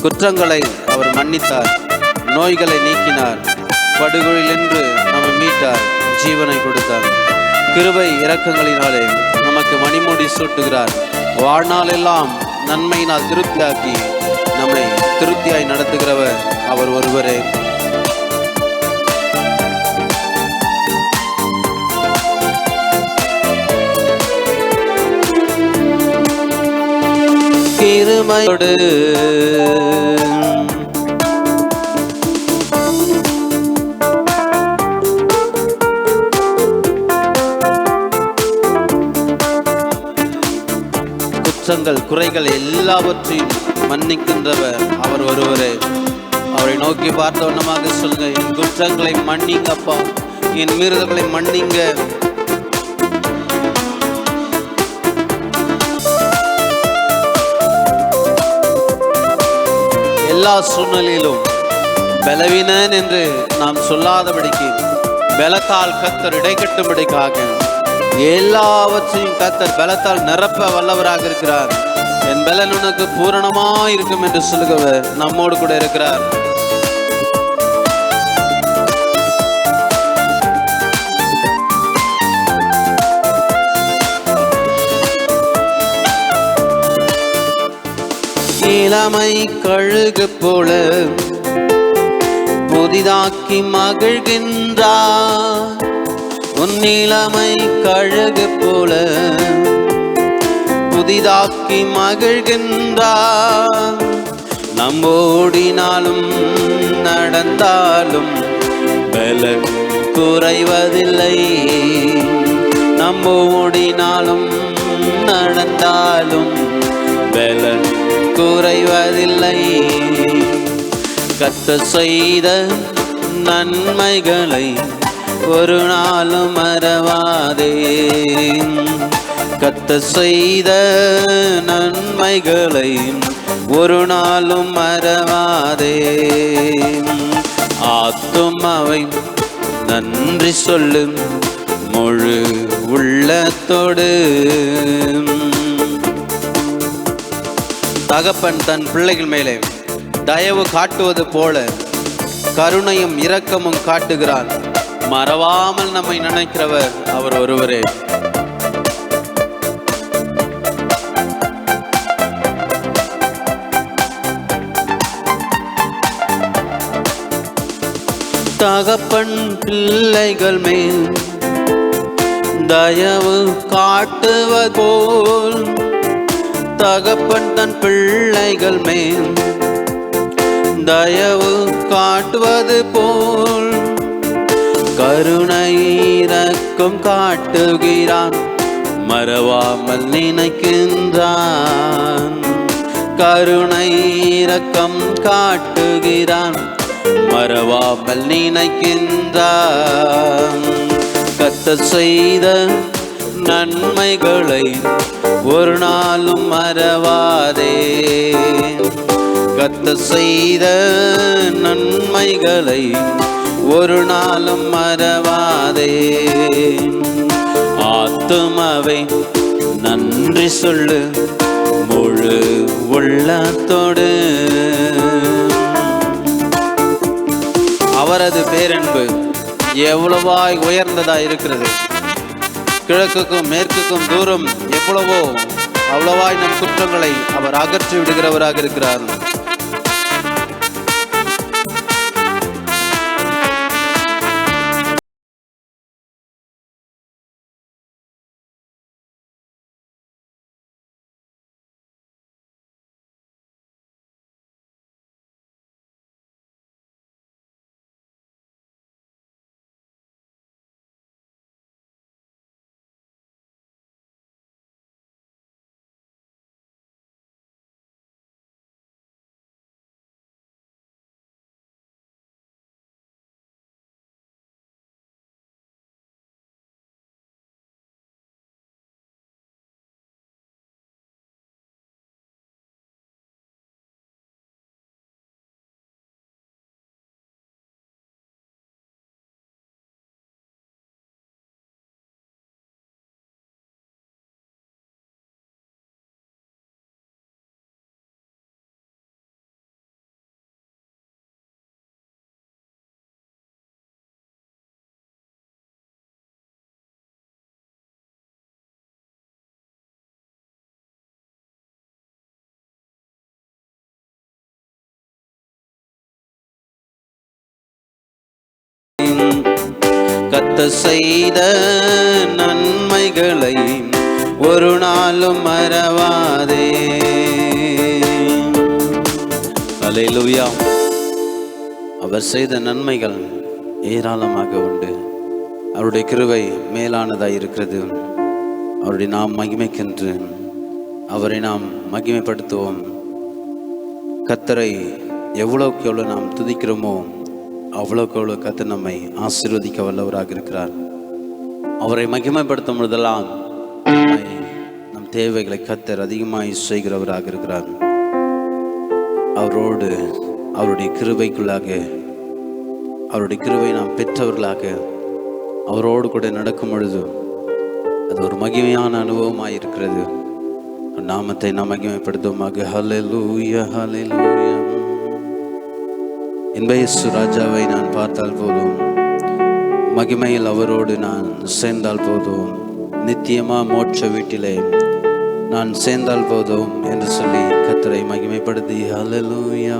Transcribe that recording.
குற்றங்களை அவர் மன்னித்தார், நோய்களை நீக்கினார், படுகொலில் நின்று நம்மை மீட்டார், ஜீவனை கொடுத்தார். கிருபை இரக்கங்களினாலே நமக்கு மணிமுடி சூட்டுகிறார். வாழ்நாள் எல்லாம் நன்மையினால் திருப்தியாக்கி நம்மை திருப்தியாய் நடத்துகிறவர் அவர் ஒருவரே. கிருபையோடு குற்றங்கள் குறைகள் எல்லாவற்றையும் மன்னிக்கின்றவர் அவர் ஒருவரே. அவரை நோக்கி பார்த்த வண்ணமாக சொல்லுங்க, என் குற்றங்களை மன்னிங்கப்பா, என் மீறுதல்களை மன்னிங்க. எல்லா சூழ்நிலையிலும் பலவீனன் என்று நாம் சொல்லாதபடிக்கு பலத்தால் கர்த்தர் இடைக்கட்டும்படிக்காக எல்லாவற்றையும் கர்த்தர் பலத்தால் நிரப்ப வல்லவராக இருக்கிறார். என் பலன் உனக்கு பூரணமாய் இருக்கும் என்று சொல்லுகிறவர் நம்மோடு கூட இருக்கிறார். இளமை கழுகு போல புதிதாக்கி மகிழ்கின்றார். உன் இளமை கழுகு போல புதிதாக்கி மகிழ்கின்றார். நம் ஓடினாலும் நடந்தாலும் பலன் குறைவதில்லை. நம் ஓடினாலும் நடந்தாலும் பலன் குறைவதில்லை. கர்த்தர் செய்த நன்மைகளை ஒரு நாளும் மறவாதே. கர்த்தர் செய்த நன்மைகளை ஒரு நாளும் மறவாதே. ஆத்துமாவை நன்றி சொல்லும் முழு உள்ளத்தோடு. தகப்பன் தன் பிள்ளைகள் மேலே தயவு காட்டுவது போல கருணையும் இரக்கமும் காட்டுகிறார். மறவாமல் நம்மை நினைக்கிறவர் அவர் ஒருவரே. தகப்பன் பிள்ளைகள் மேல் தயவு காட்டுவது போல் தகப்பன் தன் பிள்ளைகள் மேல் தயவு காட்டுவது போல் கருணை இரக்கம் காட்டுகிறான். மறவாமல் நினைக்கின்றான். கருணை இரக்கம் காட்டுகிறான். மறவாமல் நினைக்கின்றான். கர்த்தர் செய்த நன்மைகளை ஒரு நாளும் மறவாதே. கர்த்தர் செய்த நன்மைகளை ஒரு நாளும் மறவாதே. ஆத்துமாவை நன்றி சொல்லு முழு உள்ளத்தோடு. அவரது பேரன்பு எவ்வளவாய் உயர்ந்ததாய் இருக்கிறது. கிழக்குக்கும் மேற்குக்கும் தூரம் எவ்வளவோ அவ்வளவாய் நம் குற்றங்களை அவர் அகற்றி விடுகிறவராக இருக்கிறார். கர்த்தர் செய்த நன்மைகளை ஒரு நாளும் மறவாதே. அல்லேலூயா. அவர் செய்த நன்மைகள் ஏராளமாக உண்டு. அவருடைய கிருபை மேலானதாய் இருக்கிறது. அவருடைய நாம் மகிமைக்கென்று அவரை நாம் மகிமைப்படுத்துவோம். கர்த்தரை எவ்வளவுக்கு எவ்வளவு நாம் துதிக்கிறோமோ அவ்வளோக்கு எவ்வளோ கர்த்தர் நம்மை ஆசீர்வதிக்க வல்லவராக இருக்கிறார். அவரை மகிமைப்படுத்தும் பொழுதெல்லாம் நம் தேவைகளை கர்த்தர் அதிகமாய் செய்கிறவராக இருக்கிறார். அவரோடு அவருடைய கிருபைக்குள்ளாக, அவருடைய கிருபை நாம் பெற்றவர்களாக அவரோடு கூட நடக்கும் பொழுது அது ஒரு மகிமையான அனுபவமாக இருக்கிறது. நாமத்தை நாம் மகிமைப்படுத்துவோமாக. ஹல்லேலூயா, ஹல்லேலூயா. என் இயேசு ராஜாவை நான் பார்த்தால் போதும், மகிமையில் அவரோடு நான் சேர்ந்தால் போதும், நித்தியமா மோட்ச வீட்டிலே நான் சேர்ந்தால் போதும் என்று சொல்லி கர்த்தரை மகிமைப்படுத்தி ஹல்லேலூயா.